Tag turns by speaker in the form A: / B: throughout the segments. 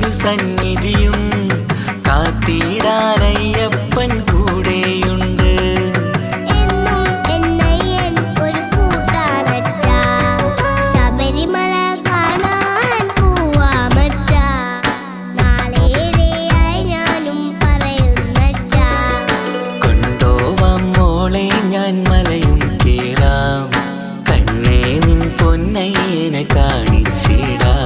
A: തിരുസന്നിധിയും കാത്തിടാനയ്യപ്പൻ കൂടെയുണ്ട്.
B: എന്നും എന്നയ്യൻ ഒരു കൂട്ടാണച്ചാ, ശബരിമല കാണാൻ പോവാമച്ചാ. നാളേറെയായി ഞാനും പറയുന്നച്ചാ.
A: കൊണ്ടോവാം മോളെ ഞാൻ മലയും കേറാം, കണ്ണേ നിൻ പൊന്നയ്യനെ കാണിച്ചിടാം.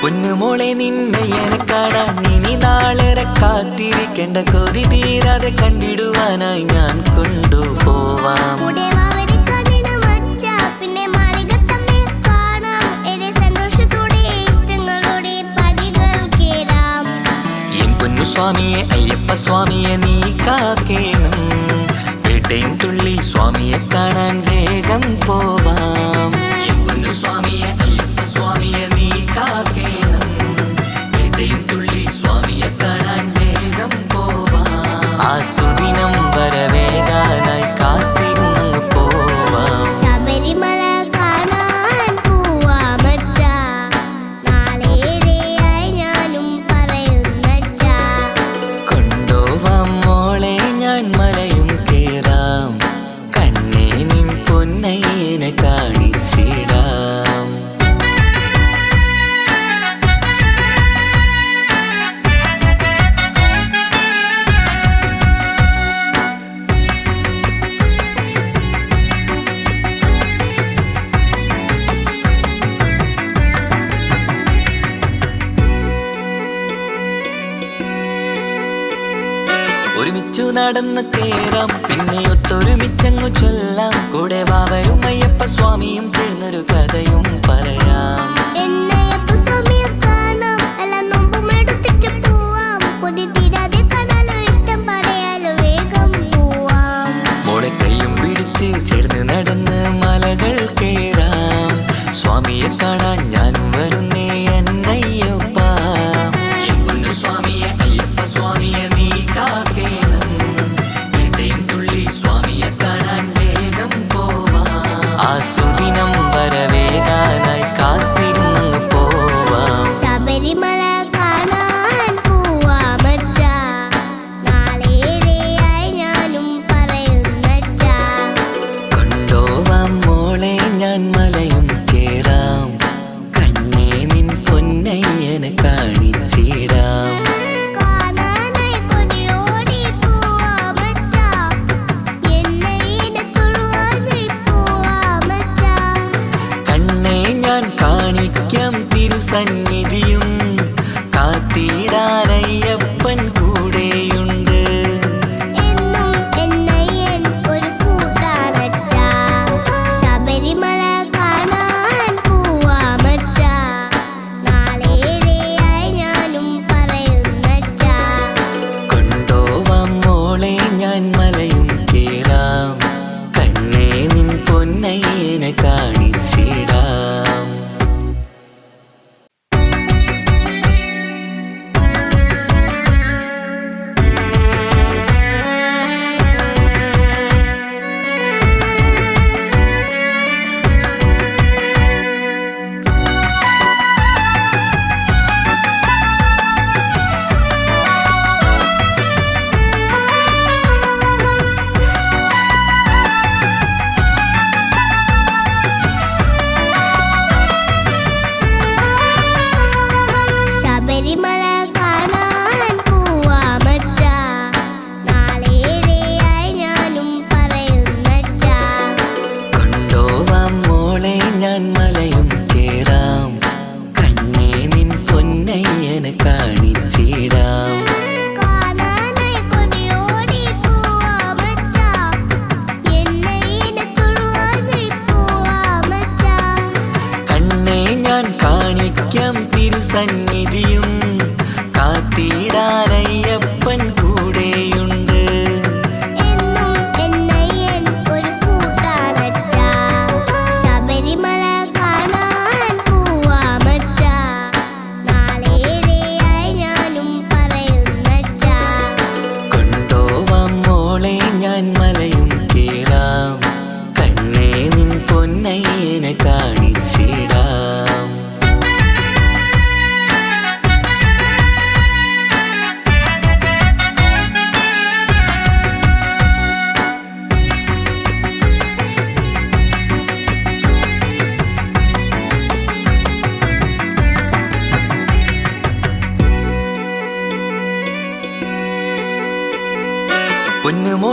A: പൊന്നുമോളെ നിന്നയ്യനെ കാണാൻ ഇനി നാളേറെ കാത്തിരിക്കേണ്ട, കൊതി തീരാതെ കണ്ടിടുവാനായി ഞാൻ കൊണ്ടുപോവാം.
B: കൂടെ വാവരെ കാണണമച്ചാ, പിന്നെ മാളികത്തമ്മയെ കാണാം. ഏറെ സന്തോഷത്തോടെ ഇഷ്ടങ്ങളോടെ പടികൾ കേറാം.
A: എൻ പൊന്നു സ്വാമിയെ അയ്യപ്പ സ്വാമിയെ നീ കാക്കേണം, പേട്ടയും തുള്ളി സ്വാമിയെ കാണാൻ വേഗം പോവാം. എൻ പൊന്നു സ്വാമിയെ അയ്യപ്പ സ്വാമിയെ നീ കാക്കേണം, പേട്ടയും തുള്ളി സ്വാമിയെ കാണാൻ വേഗം പോവാം. ആ സുദിനം വരവേഗാനായി കാത്തിരുന്നങ്ങ് പോവാം.
B: ശബരിമല കാണാൻ പോവാമച്ചാ, നാളേറെയായി ഞാനും പറയുന്നച്ചാ.
A: കൊണ്ടോവാം മോളെ ഞാൻ മലയും കേറാം, കണ്ണേ നിൻ പൊന്നയ്യനെ കാണിച്ചിടാം. ഒരുമിച്ചു നടന്ന് കേറാം, പിന്നെ ഒത്തൊരുമിച്ചങ്ങു ചൊല്ലാം. കൂടെ വാവരും അയ്യപ്പ സ്വാമിയും ചേർന്നൊരു കഥയും പറയാം.
B: എന്നയ്യപ്പ സ്വാമിയെ കാണാം, എല്ലാ നോമ്പും എടുത്തിട്ട് പോവാം. കൊതി തീരാതെ കാണാലോ, ഇഷ്ടം പറയാലോ, വേഗം പോവാം.
A: മോളെ കൈയും പിടിച്ച് ചേർന്ന് നടന്ന് മലകൾ കേറാം. സ്വാമിയെ കാണാൻ ഞാനും വരുന്നേ എന്നയ്യപ്പ. എൻ പൊന്നു സ്വാമിയെ അയ്യപ്പ സ്വാമിയെ നീ കാക്കേണം, പേട്ടയും തുള്ളി സ്വാമിയെ കാണാൻ വേഗം പോവാം. ആ സുദിനം വരവേഗാനായി കാത്തിരുന്നങ്ങ് പോവാം.
B: ശബരിമല കാണാൻ പോവാമച്ചാ, നാളേറെയായി ഞാനും പറയുന്നച്ചാ.
A: കൊണ്ടോവാം മോളെ ഞാൻ മലയും കേറാം, കണ്ണേ നിൻ പൊന്നയ്യനെ കാണിച്ചിടാം.
B: കാണാനായി കൊതിയോടെ പോവാമച്ചാ, എന്നയ്യനെ തൊഴുവാനായി പോവാമച്ചാ.
A: കണ്ണേ ഞാൻ കാണിക്കാം തിരുസന്നിധിയും കാത്തിടാനയ്യപ്പൻ കൂടെയുണ്ട്.
B: എന്നും എന്നയ്യൻ ഒരു കൂട്ടാണച്ചാ, ശബരിമല കാണാൻ പോവാമച്ചാ. നാളേറെയായി ഞാനും പറയുന്നച്ചാ.
A: കൊണ്ടോവാം മോളെ ഞാൻ മലയും കേറാം, കണ്ണേ നിൻ പൊന്നയ്യനെ കാണിച്ചിടാം.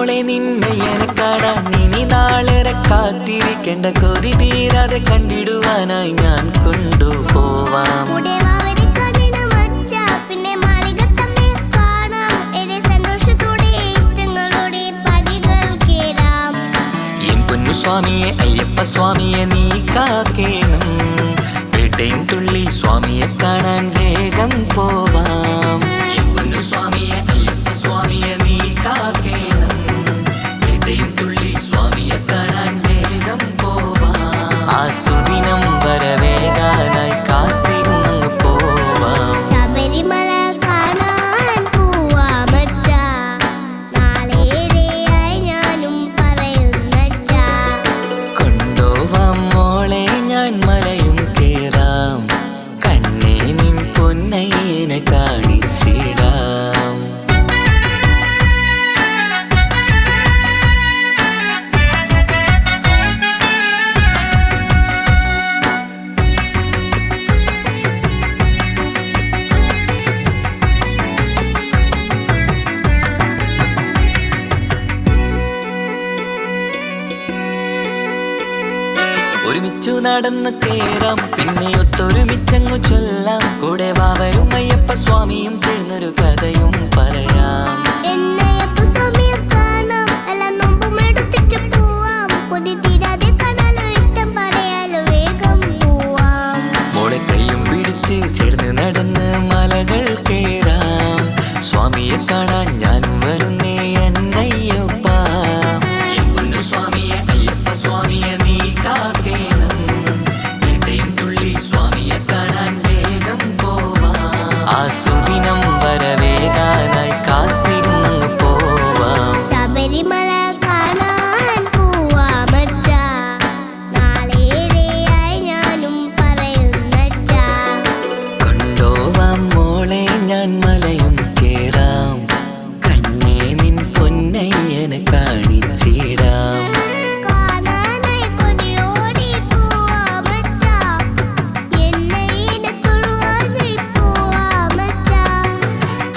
A: പൊന്നുമോളെ നിന്നെ എനക്കാടാൻ ഇനി നാളേറെ കാത്തിരിക്കേണ്ട കൊതി തീരാതെ കണ്ടിടുവാനായി ഞാൻ കൊണ്ടുപോവാം. സ്വാമിയെ അയ്യപ്പ സ്വാമിയെ നീ കാക്കേണം. പേട്ടയും തുള്ളി സ്വാമിയെ കാണാൻ വേഗം പോവാം. സ്വാമിയെ അയ്യപ്പ സ്വാമിയെ നീ കാക്കേണം. പേട്ടയും തുള്ളി സ്വാമിയെ കാണാൻ വേഗം പോവാം. ആ സുദിനം വരവേകാനായി കാത്തിരുന്നങ്ങ് പോവാം.
B: ശബരിമല കാണാൻ പോവാമച്ചാ, നാളേറെയായി ഞാനും പറയുന്നച്ചാ.
A: കൊണ്ടോവാം മോളെ ഞാൻ മലയും കേറാം. കണ്ണേ നിൻ പൊന്നയ്യനെ കാണിച്ചിടാം. ഒരുമിച്ചു നടന്ന് കേറാം, പിന്നെ ഒത്തൊരുമിച്ചങ്ങു ചൊല്ലാം. കൂടെ വാവരും അയ്യപ്പ സ്വാമിയും ചേർന്നൊരു കഥയും പറയാം.
B: എന്നയ്യപ്പ സ്വാമിയെ കാണാം, എല്ലാ നോമ്പും എടുത്തിട്ട് പോവാം. കൊതി തീരാതെ കാണാലോ, ഇഷ്ടം പറയാലോ, വേഗം പോവാം.
A: മോളെ കൈയും പിടിച്ച് ചേർന്ന് നടന്ന് മലകൾ കേറാം. സ്വാമിയെ കാണാൻ ഞാനും വരുന്നേ എന്നയ്യപ്പ. സ്വാമിയെ അയ്യപ്പ സ്വാമിയെ നീ കാക്കേണം. പേട്ടയും തുള്ളി സ്വാമിയെ കാണാൻ വേഗം പോവാം. ആ സുദിനം വരവേകാനായി കാത്തിരുന്നങ്ങ് പോവാം.
B: ശബരിമല കാണാൻ പോവാമച്ചാ, നാളേറെയായി ഞാനും പറയുന്നച്ചാ.
A: കൊണ്ടോവാം മോളെ ഞാൻ മലയും കേറാം. കണ്ണേ നിൻ പൊന്നയ്യനെ കാണിച്ചിടാം.
B: കാണാനായി കൊതിയോടി പോവാമച്ചാ, എന്നയ്യനെ തൊഴുവാനായി പോവാമച്ചാ.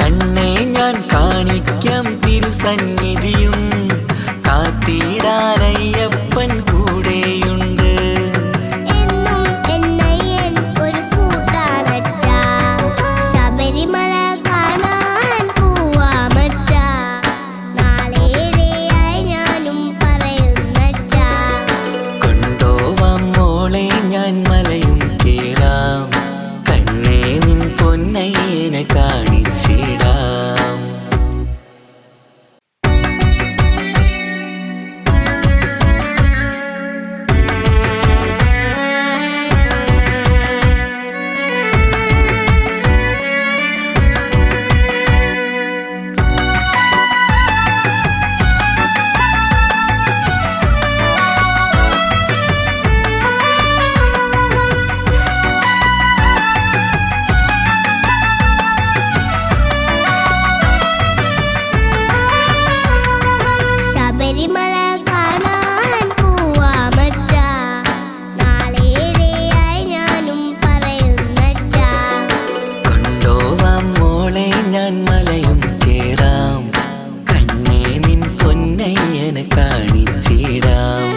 A: കണ്ണേ ഞാൻ കാണിക്കാം തിരുസന്നിധിയും. കാത്തിടാനയ്യപ്പൻ കൂടെയുണ്ട്.
B: എന്നും എന്നയ്യൻ ഒരു കൂട്ടാണച്ചാ. ശബരിമല കാണാൻ പോവാമച്ചാ, നാളേറെയായി ഞാനും പറയുന്നച്ചാ.
A: കൊണ്ടോവാം മോളെ ഞാൻ മലയും കേറാം. കണ്ണേ നിൻ പൊന്നയ്യനെ കാണിച്ചിടാം.
B: ശബരിമല കാണാൻ പോവാമച്ചാ, നാളേറെയായി ഞാനും പറയുന്നച്ചാ.
A: കൊണ്ടോവാം മോളെ ഞാൻ മലയും കേറാം. കണ്ണേ നിൻ പൊന്നയ്യനെ കാണിച്ചിടാം.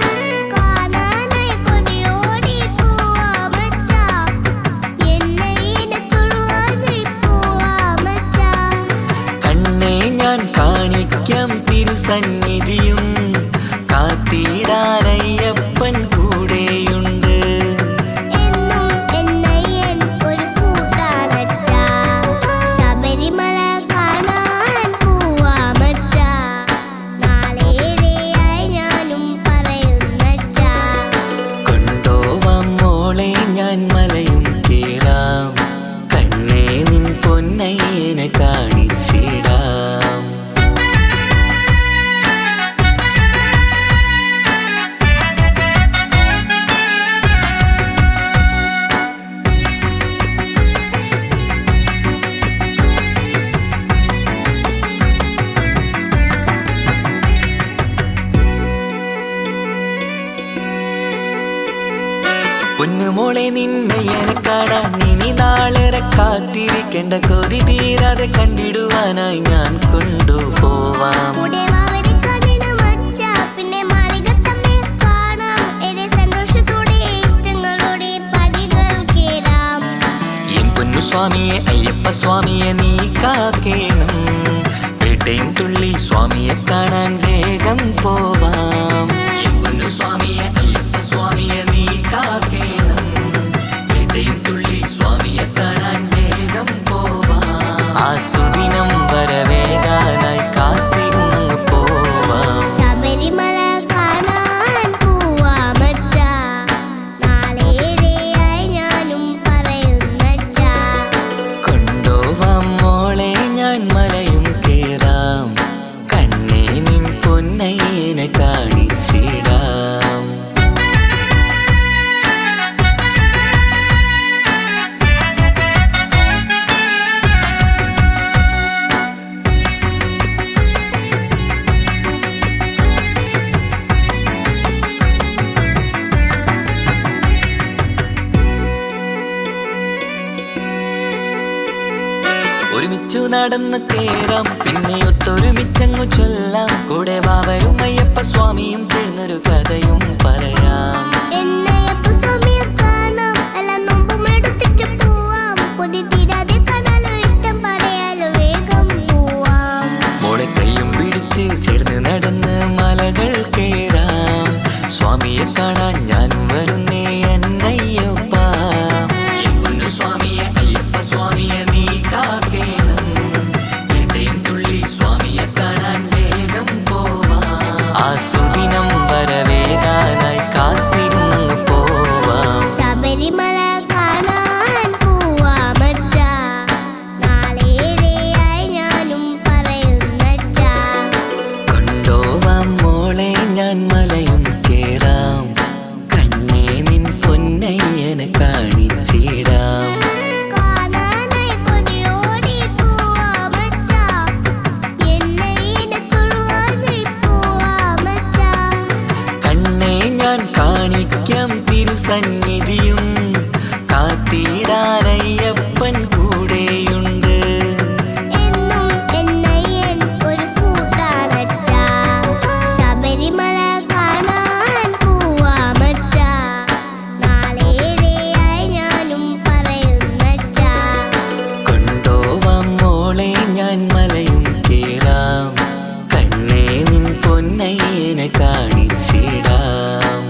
B: കാണാനായി കൊതിയോടി പോവാമച്ചാ, എന്നയ്യനെ തൊഴുവാനായി പോവാമച്ചാ.
A: കണ്ണേ ഞാൻ കാണിക്കാം തിരുസന്നിധിയും. കാത്തിടാനയ്യപ്പൻ കൂടെയുണ്ട്.
B: എന്നും എന്നയ്യൻ ഒരു കൂട്ടാണച്ചാ. ശബരിമല കാണാൻ പോവാമച്ചാ, നാളേറെയായി ഞാനും പറയുന്നച്ചാ.
A: കൊണ്ടോവാം മോളെ ഞാൻ മലയും കേറാം. കണ്ണേ നിൻ പൊന്നയ്യനെ കാണിച്ചിടാം. പൊന്നുമോളെ നിന്നെ എനക്കാടാൻ ഇനി നാളേറെ കാത്തിരിക്കേണ്ട കൊതി തീരാതെ കണ്ടിടുവാനായി ഞാൻ കൊണ്ടുപോവാം.
B: കൂടെ വാവരെ കാണണം
A: സ്വാമിയെ നീ കാക്കേണം. പേട്ടയും തുള്ളി സ്വാമിയെ കാണാൻ വേഗം പോവാം. എൻ പൊന്നു സ്വാമിയെ അയ്യപ്പ സ്വാമിയെ നീ കാക്കേണം. പേട്ടയും തുള്ളി സ്വാമിയെ കാണാൻ വേഗം പോവാം. ആ സുദിനം വരവേകാനായി കാത്തിരുന്നങ്ങ് പോവാം.
B: ശബരിമല കാണാൻ പോവാമച്ചാ, നാളേറെയായി ഞാനും പറയുന്നച്ചാ.
A: കൊണ്ടോവാം മോളെ ഞാൻ മലയും കേറാം. കണ്ണേ നിൻ പൊന്നയ്യനെ കാണിച്ചിടാം. ഒരുമിച്ചു നടന്ന് കേറാം, പിന്നെ ഒത്തൊരുമിച്ചങ്ങു ചൊല്ലാം. കൂടെ വാവരും അയ്യപ്പ സ്വാമിയും ചേർന്നൊരു കഥയും പറയാം.
B: എന്നയ്യപ്പ സ്വാമിയെ കാണാം, എല്ലാ നോമ്പും എടുത്തിട്ട് പോവാം. കൊതി തീരാതെ കാണാലോ, ഇഷ്ടം പറയാലോ, വേഗം പോവാം.
A: മോളെ കയ്യും പിടിച്ച് ചേർന്ന് നടന്ന് മലകൾ കേറാം. സ്വാമിയെ കാണാൻ ഞാനും വരുന്നേ എന്നയ്യപ്പ. എൻ പൊന്നു സ്വാമിയെ അയ്യപ്പ സ്വാമിയെ നീ കാക്കേണം. പേട്ടയും തുള്ളി സ്വാമിയെ കാണാൻ വേഗം പോവാം. ആ സുദിനം വരവേകാനായി കാത്തിരുന്നങ്ങ് പോവാം.
B: ശബരിമല കാണാൻ പോവാമച്ചാ, നാളേറെയായി ഞാനും പറയുന്നച്ചാ.
A: കൊണ്ടോവാം മോളെ ഞാൻ മലയും കേറാം. കണ്ണേ നിൻ പൊന്നയ്യനെ കാണിച്ചിടാം.
B: കാണാനായി കൊതിയോടി പോവാമച്ചാ, എന്നയ്യനെ തൊഴുവാനായി പോവാമച്ചാ.
A: കണ്ണേ ഞാൻ കാണിക്കാം തിരുസന്നിധിയും. കാത്തിടാനയ്യപ്പൻ കൂടെയുണ്ട്.
B: എന്നും എന്നയ്യൻ ഒരു കൂട്ടാണച്ചാ. ശബരിമല കാണാൻ പോവാമച്ചാ, നാളേറെയായി ഞാനും പറയുന്നച്ചാ.
A: കൊണ്ടോവാം മോളെ ഞാൻ മലയും കേറാം. കണ്ണേ നിൻ പൊന്നയ്യനെ കാണിച്ചിടാം.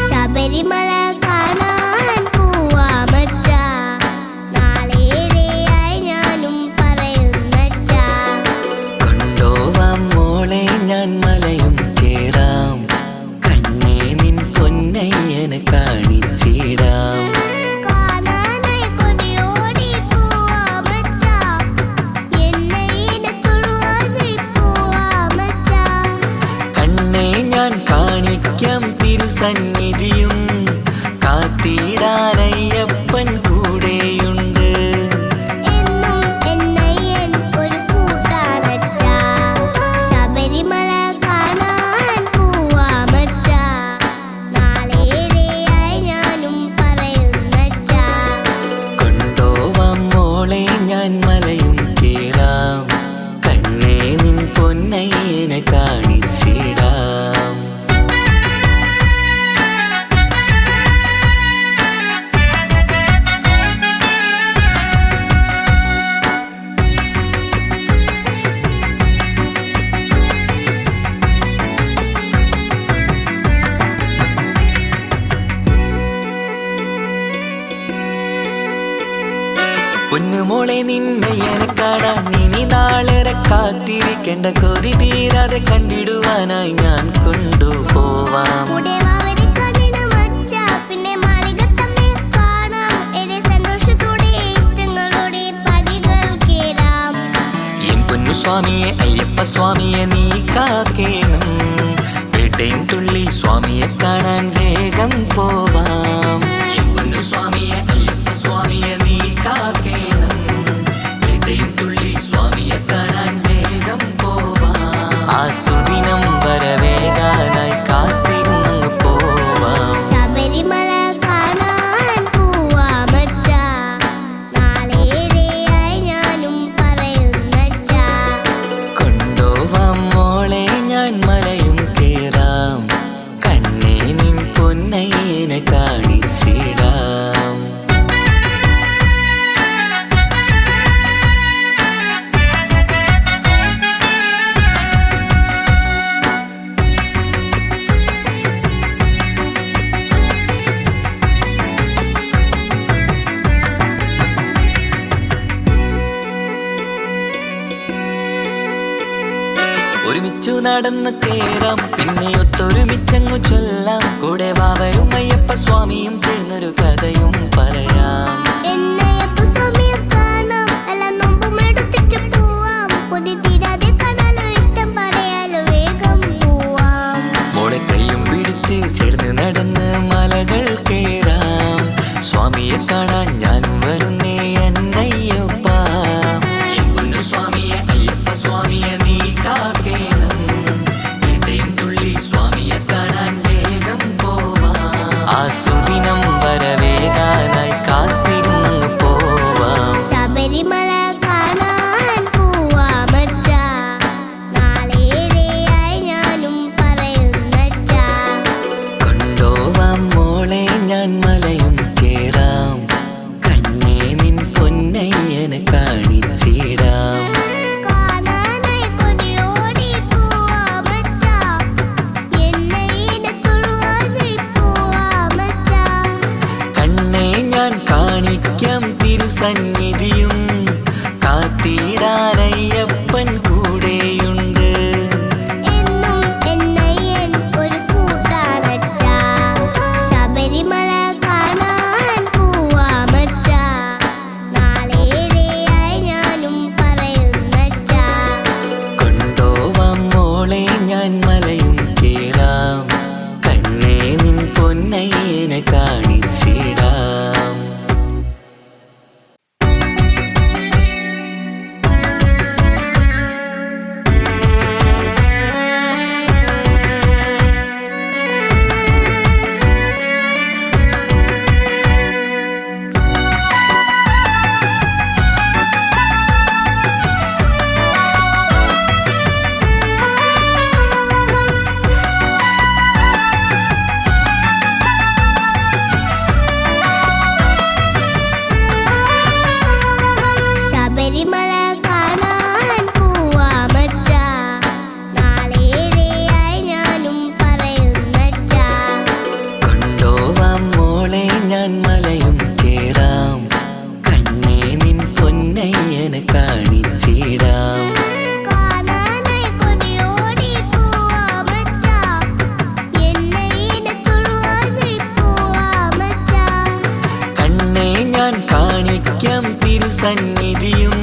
B: ശബരിമല കാണാൻ പോവാമച്ചാ, നാളേറെയായി ഞാനും പറയുന്നച്ചാ.
A: കൊണ്ടോവാം മോളെ ഞാൻ മലയും കേറാം. കണ്ണേ നിൻ പൊന്നയ്യനെ കാണിച്ചിടാം.
B: കാണാനായി കൊതിയോടി പോവാമച്ചാ, എന്നയ്യനെ തൊഴുവാനായി പോവാമച്ചാ.
A: കണ്ണേ ഞാൻ കാണിക്കാം തിരുസന്നിധിയും. കാത്തിടാനയ്യപ്പൻ കൂടെയുണ്ട്.
B: എന്നും എന്നയ്യൻ ഒരു കൂട്ടാണച്ചാ. ശബരിമല കാണാൻ പോവാമച്ചാ, നാളേറെയായി ഞാനും പറയുന്നച്ചാ.
A: കൊണ്ടോവാം മോളെ ഞാൻ മലയും കേറാം. കണ്ണേ നിൻ പൊന്നയ്യനെ കാണിച്ചിടാം. പൊന്നുമോളെ നിന്നെ കാണാൻ ഇനി നാളേറെ കാത്തിരിക്കേണ്ട. കൊതി തീരാതെ കണ്ടിടുവാനായി ഞാൻ കൊണ്ടുപോവാം.
B: കൂടെ വാവരെ കാണണമച്ചാ, പിന്നെ മാളികത്തമ്മയെ കാണാം. ഏറെ സന്തോഷത്തോടെ ഇഷ്ടങ്ങളോടെ പടികൾ കേറാം.
A: എൻ പൊന്നു സ്വാമിയെ അയ്യപ്പ സ്വാമിയെ നീ കാക്കേണം. പേട്ടയും തുള്ളി സ്വാമിയെ കാണാൻ വേഗം പോവാം. എൻ പൊന്നു സ്വാമിയെ അയ്യപ്പ സ്വാമിയെ നടന്ന് കേറാം, പിന്നെ ഒത്തൊരുമിച്ചങ്ങു ചൊല്ലാം. കൂടെ വാവരും അയ്യപ്പ സ്വാമിയും ചേർന്നൊരു കഥയും പറയാം.
B: എന്നയ്യപ്പ സ്വാമിയെ കാണാം, എല്ലാ നോമ്പും എടുത്തിട്ട് പോവാം. കൊതി തീരാതെ കാണാലോ, ഇഷ്ടം പറയാലോ, വേഗം പോവാം.
A: മോളെ കയ്യും പിടിച്ച് ചേർന്ന് നടന്ന് മലകൾ കേറാം. സ്വാമിയെ കാണാൻ ഞാനും വരുന്നേ എന്നയ്യപ്പ. എൻ പൊന്നു സ്വാമിയെ അയ്യപ്പ സ്വാമിയെ നീ കാക്കേണം. വേട്ടയും തുള്ളി സ്വാമിയെ കാണാൻ വേഗം പോവാം. ആ സുദിനം വരവേകാനായി കാത്തിരുന്നങ്ങ് പോവാം.
B: ശബരിമല കാണാൻ പോവാമച്ചാ, നാളേറെയായി ഞാനും പറയുന്നച്ചാ.
A: കൊണ്ടോവാം മോളെ ഞാൻ മലയും കേറാം. കണ്ണേ നിൻ പൊന്നയ്യനെ കാണിച്ചിടാം.
B: കാണാനായി കൊതിയോടി പോവാമച്ചാ, എന്നയ്യനെ തൊഴുവാനായി പോവാമച്ചാ.
A: കണ്ണേ ഞാൻ കാണിക്കാം തിരുസന്നിധിയും, കാത്തിടാനയ്യപ്പൻ കൂടെയുണ്ട്.
B: എന്നും എന്നയ്യൻ ഒരു കൂട്ടാണച്ചാ. ശബരിമല കാണാൻ പോവാമച്ചാ, നാളേറെയായി ഞാനും പറയുന്നച്ചാ.
A: കൊണ്ടോവാം മോളെ ഞാൻ മലയും കേറാം. കണ്ണേ നിൻ പൊന്നയ്യനെ കാണിച്ചിടാം.
B: ശബരിമല കാണാൻ പോവാമച്ചാ, നാളേറെയായി ഞാനും പറയുന്നച്ചാ.
A: കൊണ്ടോവാം മോളെ ഞാൻ മലയും കേറാം. കണ്ണേ നിൻ പൊന്നയ്യനെ കാണിച്ചിടാം.
B: കാണാനായി കൊതിയോടി പോവാമച്ചാ, എന്നയ്യനെ തൊഴുവാനായി പോവാമച്ചാ.
A: കണ്ണേ ഞാൻ കാണിക്കാം തിരുസന്നിധിയും,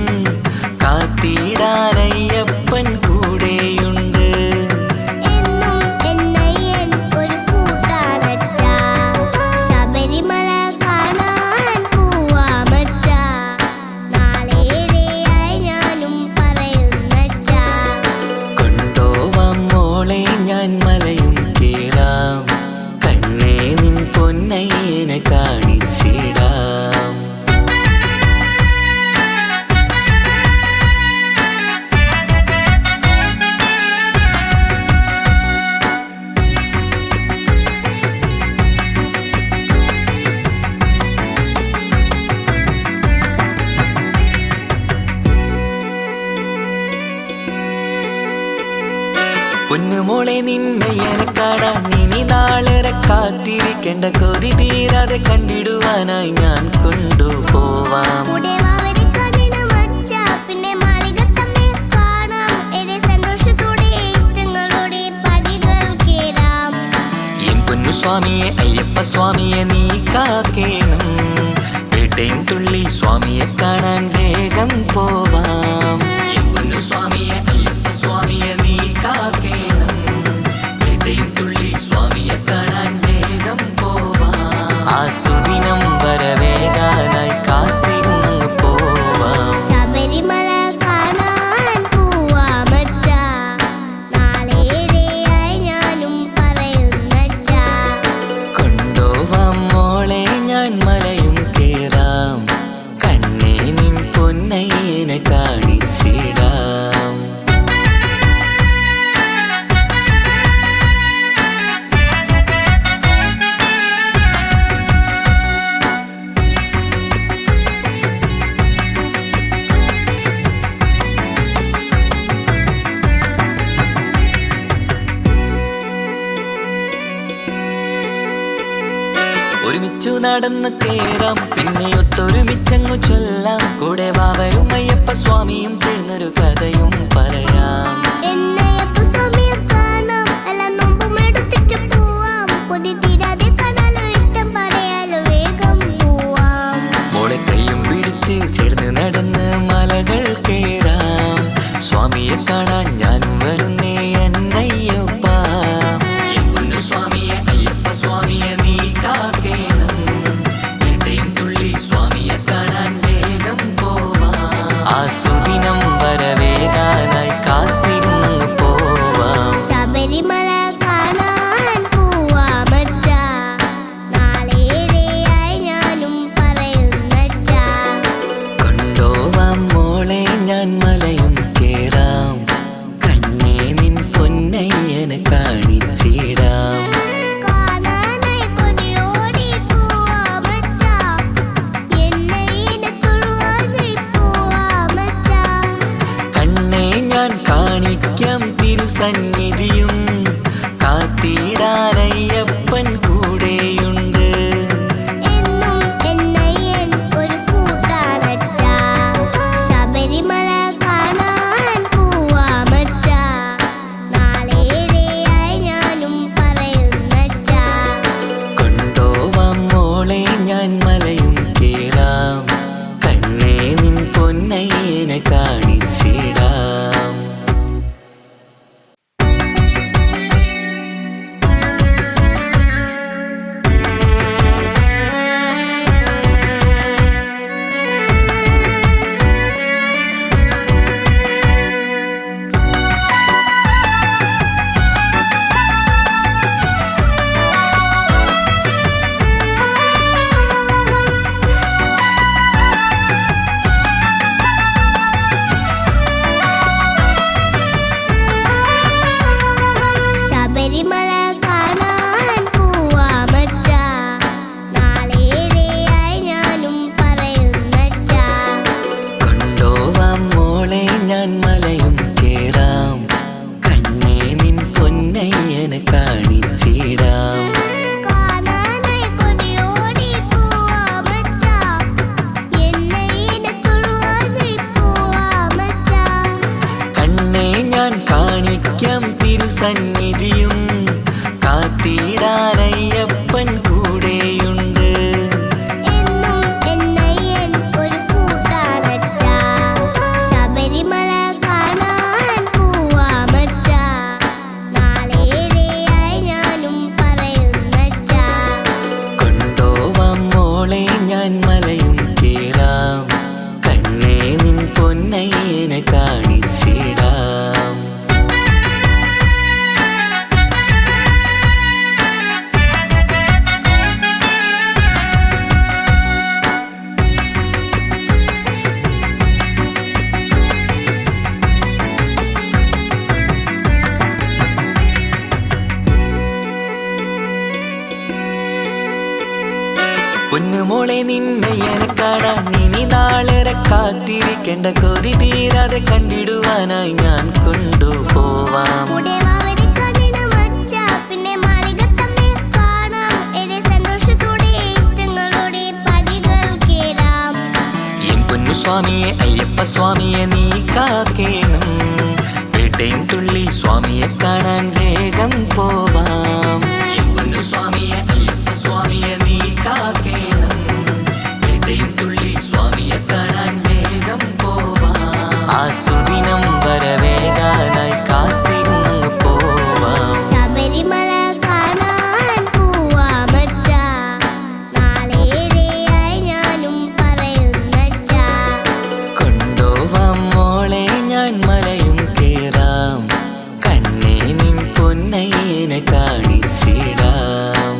A: കാത്തിടാനയ്യപ്പൻ കൂടെയുണ്ട്.
B: എന്നും എന്നയ്യൻ ഒരു കൂട്ടാണച്ചാ. ശബരിമല കാണാൻ പോവാമച്ചാ, നാളേറെയായി ഞാനും പറയുന്നച്ചാ.
A: കൊണ്ടോവാം മോളെ ഞാൻ മലയും കേറാം. കണ്ണേ നിൻ പൊന്നയ്യനെ കാണിച്ചിടാം. പൊന്നുമോളെ നിന്നയ്യനെ കാണാൻ ഇനി നാളേറെ കാത്തിരിക്കേണ്ട. കൊതി തീരാതെ കണ്ടിടുവാനായി ഞാൻ കൊണ്ടുപോവാം.
B: കൂടെ വാവരെ കാണണമച്ചാ, പിന്നെ മാളികത്തമ്മയെ കാണാം. ഏറെ സന്തോഷത്തോടെ ഇഷ്ടങ്ങളോടെ പടികൾ കേറാം.
A: എൻ പൊന്നു സ്വാമിയെ അയ്യപ്പ സ്വാമിയെ നീ കാക്കേണം. വേട്ടയും തുള്ളി സ്വാമിയെ കാണാൻ വേഗം പോവാം. എൻ പൊന്നു സ്വാമിയെ അയ്യപ്പ സ്വാമിയെ നീ കാക്കേണം. വേട്ടയും തുള്ളി സ്വാമിയെ കാണാൻ വേഗം പോവാം. ആ സുദിനം വരവേകാനായി കാത്തിരുന്നങ്ങ് പോവാം.
B: ശബരിമല കാണാൻ പോവാമച്ചാ, നാളേറെയായി ഞാനും പറയുന്നച്ചാ.
A: കൊണ്ടോവാം മോളെ ഞാൻ മലയും കേറാം. കണ്ണേ നിൻ പൊന്നയ്യനെ കാണിച്ചിടാം. ഒരുമിച്ചു നടന്ന് കേറാം, പിന്നെ ഒത്തൊരുമിച്ചങ്ങു ചൊല്ലാം. കൂടെ വാവരും അയ്യപ്പ സ്വാമിയും ചേർന്നൊരു കഥയും പറയാം.
B: എന്നയ്യപ്പ സ്വാമിയെ ശബരിമല കാണാൻ പോവാമച്ചാ, നാളേറെയായി ഞാനും പറയുന്നച്ചാ.
A: കൊണ്ടോവാം മോളെ ഞാൻ മലയും കേറാം, കണ്ണേ നിൻ പൊന്നയ്യനെ കാണിച്ചിടാം.
B: കാണാനായി കൊതിയോടി പോവാമച്ചാ, എന്നയ്യനെ തൊഴുവാനായി പോവാമച്ചാ.
A: കണ്ണേ ഞാൻ കാണിക്കാം തിരുസന്നിധിയും, കാത്തിടാനയ്യപ്പൻ കൂടെയുണ്ട്.
B: എന്നും എന്നയ്യൻ ഒരു കൂട്ടാണച്ചാ, ശബരിമല കാണാൻ പോവാമച്ചാ, നാളേറെയായി ഞാനും പറയുന്നച്ചാ.
A: കൊണ്ടോവാം മോളെ ഞാൻ മലയും കേറാം, കണ്ണേ നിൻ പൊന്നയ്യനെ കാണിച്ചിടാം.
B: ശബരിമല കാണാൻ പോവാമച്ചാ, നാളേറെയായി ഞാനും പറയുന്നച്ചാ.
A: കൊണ്ടോവാം മോളെ ഞാൻ മലയും കേറാം, കണ്ണേ നിൻ പൊന്നയ്യനെ കാണിച്ചിടാം.
B: കാണാനായി കൊതിയോടി പോവാമച്ചാ, എന്നയ്യനെ തൊഴുവാനായി പോവാമച്ചാ.
A: കണ്ണേ ഞാൻ കാണിക്കാം തിരുസന്നിധിയും, കാത്തിടാനയ്യപ്പൻ കൂടെയുണ്ട്.
B: എന്നും എന്നയ്യൻ ഒരു കൂട്ടാണച്ചാ, ശബരിമല കാണാൻ പോവാമച്ചാ, നാളേറെയായി ഞാനും പറയുന്നച്ചാ.
A: കൊണ്ടോവാം മോളെ ഞാൻ മലയും കേറാം, കണ്ണേ നിൻ പൊന്നയ്യനെ കാണിച്ചിടാം. പൊന്നുമോളെ നിന്നയ്യനെ കാണാൻ ഇനി നാളേറെ കാത്തിരിക്കേണ്ട, കൊതി തീരാതെ കണ്ടിടുവാനായി ഞാൻ കൊണ്ടുപോവാം.
B: കൂടെ വാവരെ കാണണമച്ചാ, പിന്നെ മാളികത്തമ്മയെ കാണാം. ഏറെ സന്തോഷത്തോടെ ഇഷ്ടങ്ങളോടെ പടികൾ കേറാം.
A: എൻ പൊന്നു സ്വാമിയെ അയ്യപ്പ സ്വാമിയെ നീ കാക്കേണം, പേട്ടയും തുള്ളി സ്വാമിയെ കാണാൻ വേഗം പോവാം. എൻ പൊന്നു സ്വാമിയെ അയ്യപ്പ സ്വാമിയെ നീ കാക്കേണം, പേട്ടയും തുള്ളി സ്വാമിയെ കാണാൻ വേഗം പോവാം. ആ സുദിനം വരവേഗാനായി കാത്തിരുന്നങ്ങ് പോവാം.
B: ശബരിമല കാണാൻ പോവാമച്ചാ, നാളേറെയായി ഞാനും പറയുന്നച്ചാ.
A: കൊണ്ടോവാം മോളെ ഞാൻ മലയും കേറാം, കണ്ണേ നിൻ പൊന്നയ്യനെ കാണിച്ചിടാം.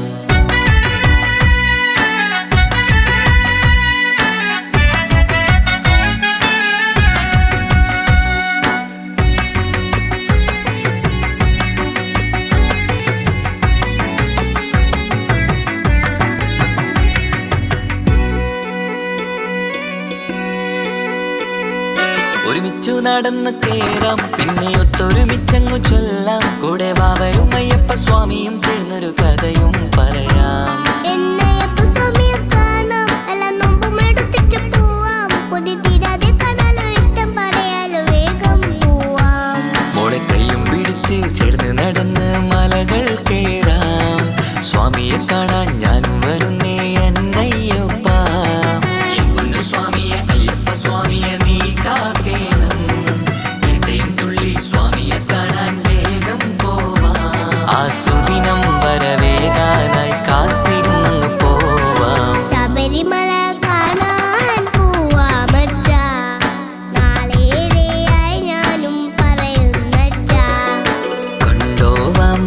A: ഒരുമിച്ചു നടന്നു കേറാം, പിന്നെ ഒത്തൊരുമിച്ചങ്ങു ചൊല്ലാം, കൂടെ വാവരും അയ്യപ്പ സ്വാമിയും ചേർന്നൊരു കഥയും പറയാം.
B: എന്നയ്യപ്പ സ്വാമിയെ കാണാം, എല്ലാ നോമ്പും എടുത്തിട്ട് പോവാം. കൊതി തീരാതെ കാണാലോ, ഇഷ്ടം പറയാലോ, വേഗം പോവാം.
A: മോളെ കൈയും പിടിച്ച് ചേർന്ന് നടന്ന് മലകൾ കേറാം, സ്വാമിയെ കാണാൻ ഞാനും വരുന്നേ എന്നയ്യപ്പ. എൻ പൊന്നു സ്വാമിയെ അയ്യപ്പ സ്വാമിയെ നീ കാക്കേണം, പേട്ടയും തുള്ളി സ്വാമിയെ കാണാൻ വേഗം പോവാം. ആ സുദിനം വരവേഗാനായി കാത്തിരുന്നങ്ങ് പോവാം.
B: ശബരിമല കാണാൻ പോവാമച്ചാ, നാളേറെയായി ഞാനും പറയുന്നച്ചാ.
A: കൊണ്ടോവാം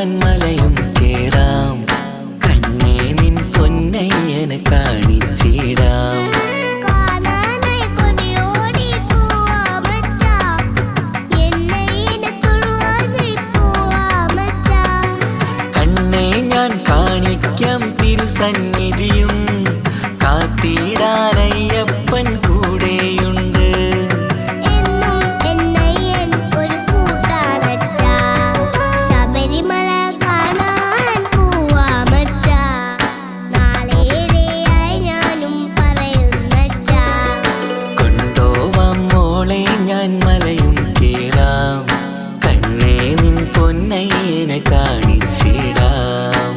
A: ഞാൻ മലയും കേറാം കണ്ണേ നിൻ പൊന്നയ്യനെ കാണിച്ചിടാം
B: കാണാനായി കൊതിയോടി പോവാ മച്ചാ എന്നയ്യനെ തൊഴുവാനായി പോവാ മച്ചാ
A: കണ്ണേ ഞാൻ കാണിക്കാം തിരുസന്നിധിയും കാത്തിടാനയ്യപ്പൻ കൂടെയുണ്ട്
B: എന്നും എന്നയ്യൻ ഒരു കൂട്ടാണച്ചാ ശബരിമല കാണാൻ പോവാ മച്ചാ നാളേറെയായി ഞാനും പറയുന്നച്ചാ
A: കൊണ്ടോവാം മോളെ ഞാൻ മലയും കേറാം കണ്ണേ നിൻ പൊന്നയ്യനെ കാണിച്ചിടാം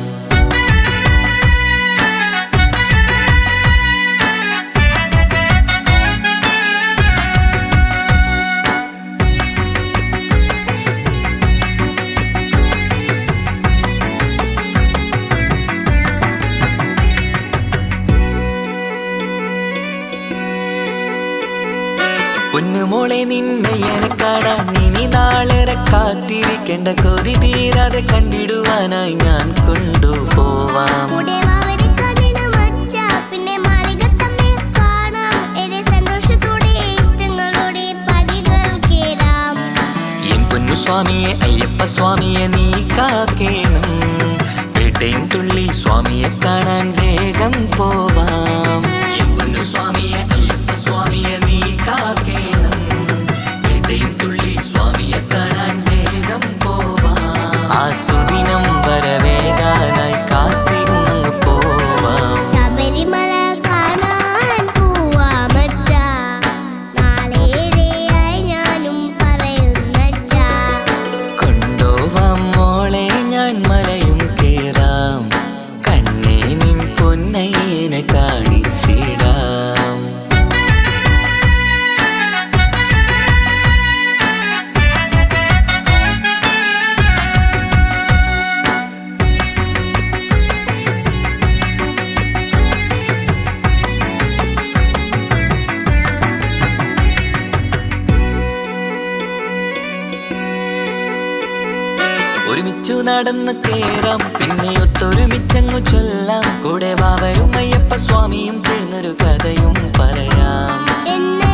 A: പൊന്നുമോളെ നിന്നയ്യനെ കാണാൻ ഇനി നാളേറെ കാത്തിരിക്കേണ്ട കൊതി തീരാതെ കണ്ടിടുവാനായി ഞാൻ കൊണ്ടുപോവാം
B: കൂടെ വാവരെ കാണണം മച്ചാ പിന്നെ മാളികത്തമ്മയെ കാണാം ഏറെ സന്തോഷത്തോടെ ഇഷ്ടങ്ങളോടെ പടികൾ കേറാം
A: എൻ പൊന്നു സ്വാമിയെ അയ്യപ്പ സ്വാമിയെ നീ കാക്കേണം പേട്ടയും തുള്ളി സ്വാമിയെ കാണാൻ വേഗം പോവാം എൻ പൊന്നു സ്വാമിയെ അയ്യപ്പ സ്വാമിയെ നീ കാക്കേണം പേട്ടയും തുള്ളി സ്വാമിയെ കാണാൻ വേഗം പോവാം ആ സുദിനം വരവേഗാനായി കാത്തിരുന്നങ്ങ് പോവാം
B: ശബരിമല കാണാൻ പോവാ മച്ചാ നാളേറെയായി ഞാനും പറയുന്നച്ചാ
A: കൊണ്ടോവാം മോളെ ഞാൻ മലയും കേറാം കണ്ണേ നിൻ പൊന്നയ്യനെ കാണിച്ചിടാം ഒരുമിച്ചു നടന്ന് കേറാം പിന്നെ ഒത്തൊരുമിച്ചങ്ങു ചൊല്ലാം കൂടെ വാവരും അയ്യപ്പ സ്വാമിയും ചേർന്നൊരു കഥയും പറയാം
B: എന്നെ